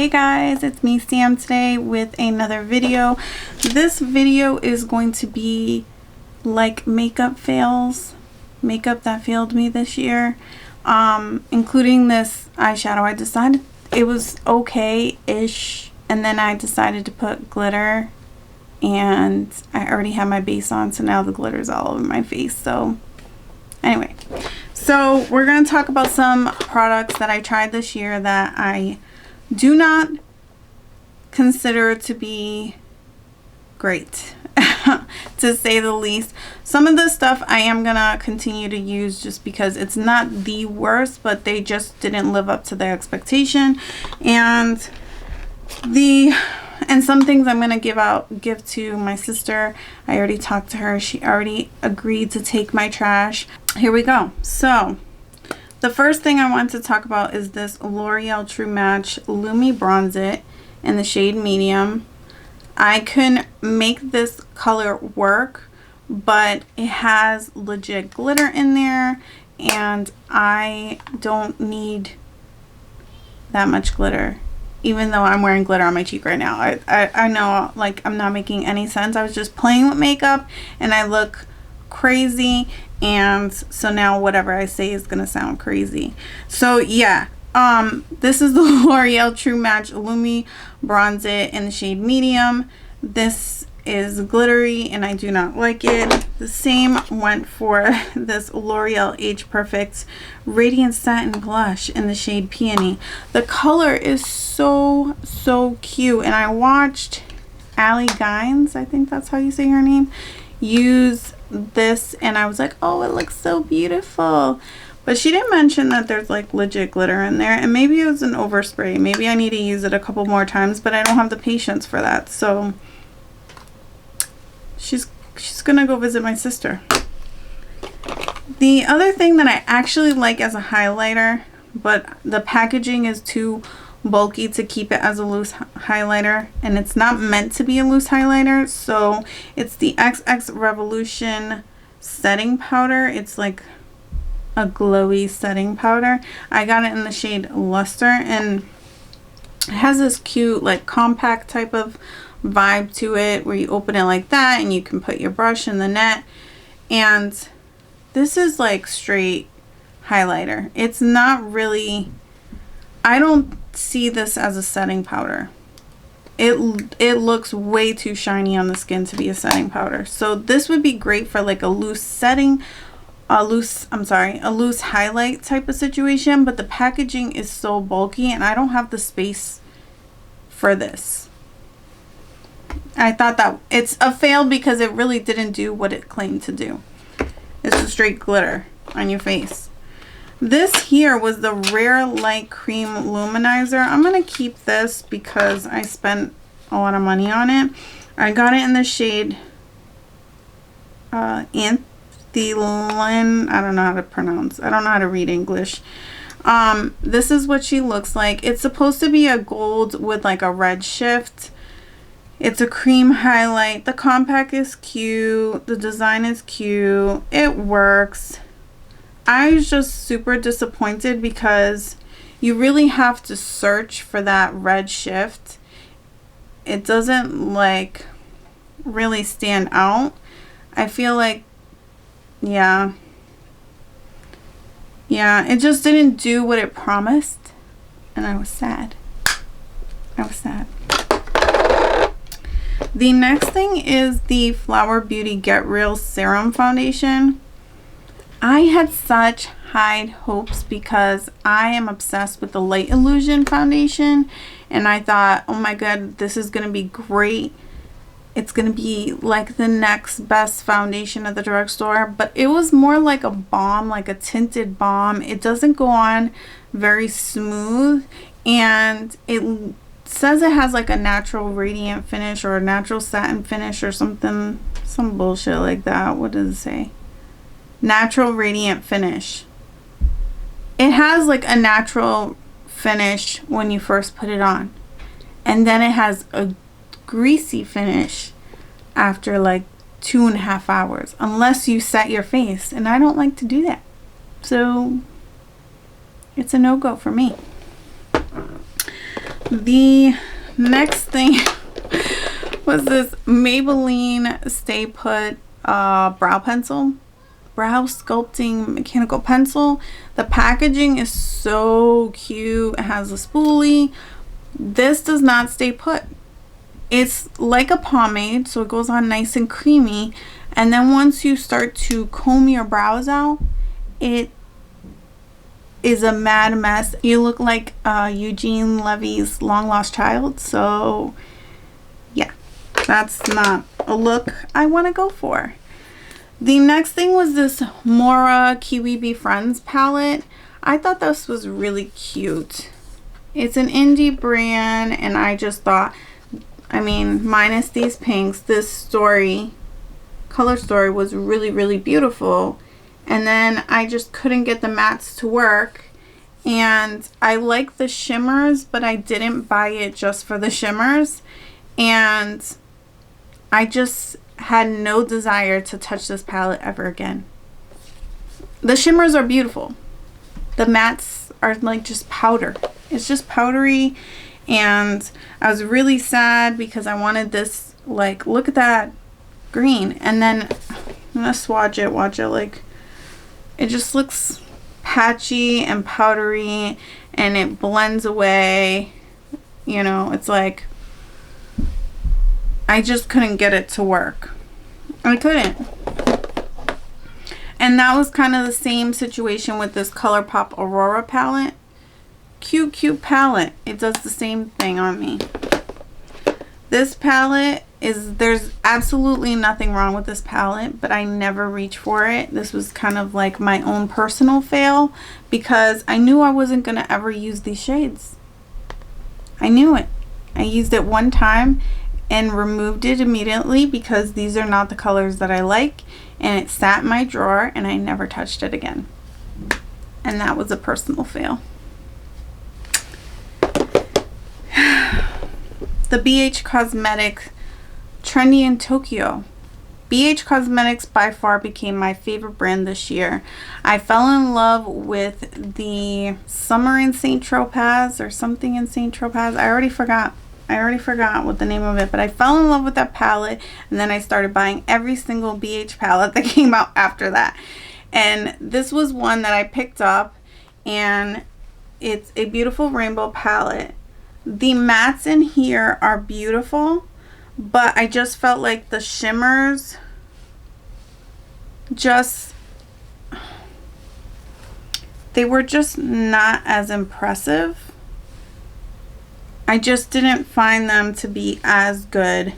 Hey guys, it's me Sam today with another video. This video is going to be like makeup fails, makeup that failed me this year, including this eyeshadow. I decided it was okay-ish, and then I decided to put glitter, and I already have my base on, so now the glitter's all over my face. So anyway, so we're going to talk about some products that I tried this year that I do not consider to be great, to say the least. Some of this stuff I am going to continue to use just because it's not the worst, but they just didn't live up to their expectation. And some things I'm going to give to my sister. I already talked to her. She already agreed to take my trash. Here we go. So the first thing I want to talk about is this L'Oreal True Match Lumi Bronze It in the shade medium. I can make this color work, but it has legit glitter in there, and I don't need that much glitter, even though I'm wearing glitter on my cheek right now. I know, like, I'm not making any sense. I was just playing with makeup and I look crazy, and so now whatever I say is gonna sound crazy. So yeah, this is the L'Oreal True Match Lumi Bronze It in the shade medium. This is glittery and I do not like it. The same went for this L'Oreal Age Perfect Radiant Satin Blush in the shade Peony. The color is so cute, and I watched Allie Gines, I think that's how you say her name, use this, and I was like, oh, it looks so beautiful. But she didn't mention that there's like legit glitter in there, and maybe it was an overspray. Maybe I need to use it a couple more times, but I don't have the patience for that. So she's gonna go visit my sister. The other thing that I actually like as a highlighter, but the packaging is too bulky to keep it as a loose highlighter, and it's not meant to be a loose highlighter, so it's the XX Revolution setting powder. It's like a glowy setting powder. I got it in the shade Luster, and it has this cute like compact type of vibe to it where you open it like that and you can put your brush in the net. And this is like straight highlighter. It's not really, I don't see this as a setting powder. It looks way too shiny on the skin to be a setting powder. So this would be great for like a loose highlight type of situation, but the packaging is so bulky and I don't have the space for this. I thought that it's a fail because it really didn't do what it claimed to do. It's a straight glitter on your face. This here was the Rare Light Cream Luminizer. I'm going to keep this because I spent a lot of money on it. I got it in the shade Anthelin. I don't know how to pronounce. I don't know how to read English. This is what she looks like. It's supposed to be a gold with like a red shift. It's a cream highlight. The compact is cute. The design is cute. It works. I was just super disappointed because you really have to search for that red shift. It doesn't like really stand out. I feel like, yeah, it just didn't do what it promised, and I was sad. The next thing is the Flower Beauty Get Real Serum Foundation. I had such high hopes because I am obsessed with the Light Illusion foundation, and I thought, oh my god, this is going to be great. It's going to be like the next best foundation at the drugstore, but it was more like a balm, like a tinted balm. It doesn't go on very smooth, and it says it has like a natural radiant finish or a natural satin finish or something, some bullshit like that. What does it say? Natural radiant finish. It has like a natural finish when you first put it on, and then it has a greasy finish after like 2.5 hours, unless you set your face, and I don't like to do that, so it's a no-go for me. The next thing was this Maybelline Stay Put brow pencil. Brow sculpting mechanical pencil. The packaging is so cute. It has a spoolie. This does not stay put. It's like a pomade, so it goes on nice and creamy, and then once you start to comb your brows out, it is a mad mess. You look like Eugene Levy's long lost child. So yeah, that's not a look I want to go for. The next thing was this Maura Kiwibe Friends palette. I thought this was really cute. It's an indie brand, and I just thought, I mean, minus these pinks, this story, color story was really, really beautiful. And then I just couldn't get the mattes to work. And I like the shimmers, but I didn't buy it just for the shimmers. And I just had no desire to touch this palette ever again. The shimmers are beautiful. The mattes are like just powder. It's just powdery. And I was really sad because I wanted this, like, look at that green. And then I'm gonna swatch it, watch it, like, it just looks patchy and powdery, and it blends away. You know, it's like I just couldn't get it to work. I couldn't. And that was kind of the same situation with this ColourPop Aurora palette. Cute palette. It does the same thing on me. This palette is, there's absolutely nothing wrong with this palette, but I never reach for it. This was kind of like my own personal fail because I knew I wasn't going to ever use these shades. I knew it. I used it one time and removed it immediately because these are not the colors that I like, and it sat in my drawer and I never touched it again. And that was a personal fail. The BH Cosmetics Trendy in Tokyo. BH Cosmetics by far became my favorite brand this year. I fell in love with the Summer in St. Tropez or something in St. Tropez. I already forgot what the name of it, but I fell in love with that palette, and then I started buying every single BH palette that came out after that. And this was one that I picked up, and it's a beautiful rainbow palette. The mattes in here are beautiful, but I just felt like the shimmers they were just not as impressive. I just didn't find them to be as good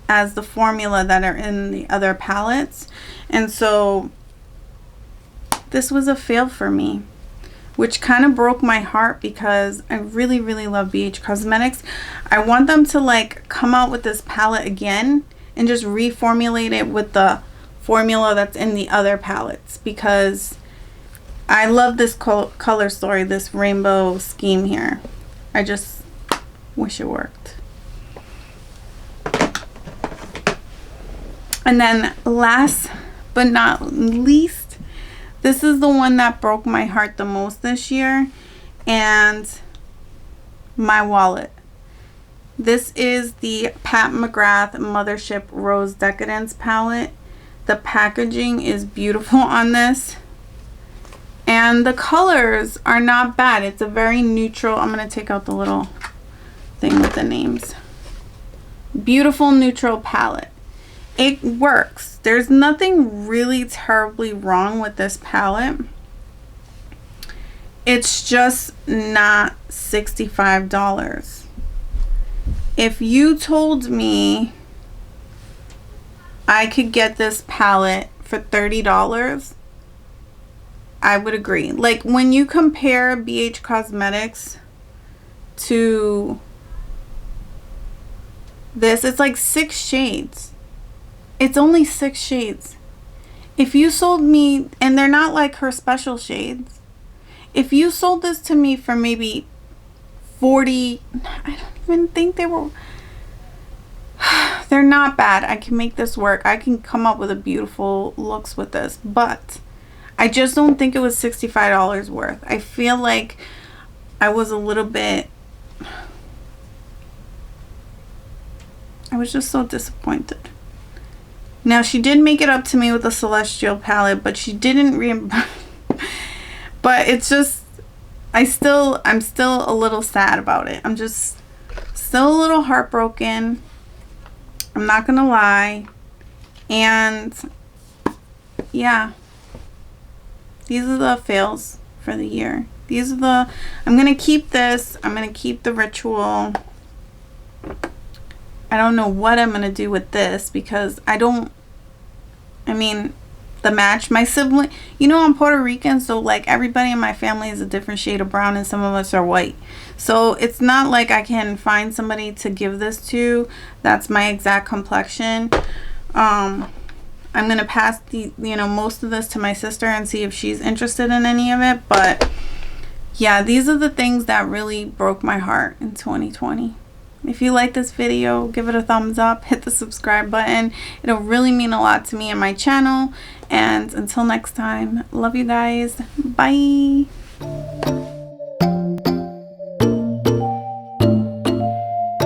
as the formula that are in the other palettes. And so this was a fail for me, which kind of broke my heart because I really, really love BH Cosmetics. I want them to like come out with this palette again and just reformulate it with the formula that's in the other palettes, because I love this color story, this rainbow scheme here. I just wish it worked. And then last but not least, this is the one that broke my heart the most this year, and my wallet. This is the Pat McGrath Mothership Rose Decadence palette. The packaging is beautiful on this, and the colors are not bad. It's a very neutral, I'm going to take out the little thing with the names. Beautiful neutral palette. It works. There's nothing really terribly wrong with this palette. It's just not $65. If you told me I could get this palette for $30, I would agree. Like when you compare BH Cosmetics to this, it's like 6 shades. It's only 6 shades. If you sold me, and they're not like her special shades, if you sold this to me for maybe 40, I don't even think they were, they're not bad. I can make this work. I can come up with a beautiful looks with this, but I just don't think it was $65 worth. I feel like I was a little bit I was just so disappointed. Now, she did make it up to me with the Celestial palette, but she didn't but it's just, I'm still a little sad about it. I'm just still a little heartbroken. I'm not gonna lie. And yeah, these are the fails for the year. These are the, I'm gonna keep this. I'm gonna keep the Ritual. I don't know what I'm gonna do with this because I mean, the match, my sibling, you know, I'm Puerto Rican, so like everybody in my family is a different shade of brown and some of us are white. So it's not like I can find somebody to give this to that's my exact complexion. I'm gonna pass the, you know, most of this to my sister and see if she's interested in any of it. But yeah, these are the things that really broke my heart in 2020. If you like this video, give it a thumbs up, hit the subscribe button. It'll really mean a lot to me and my channel. And until next time, love you guys. Bye.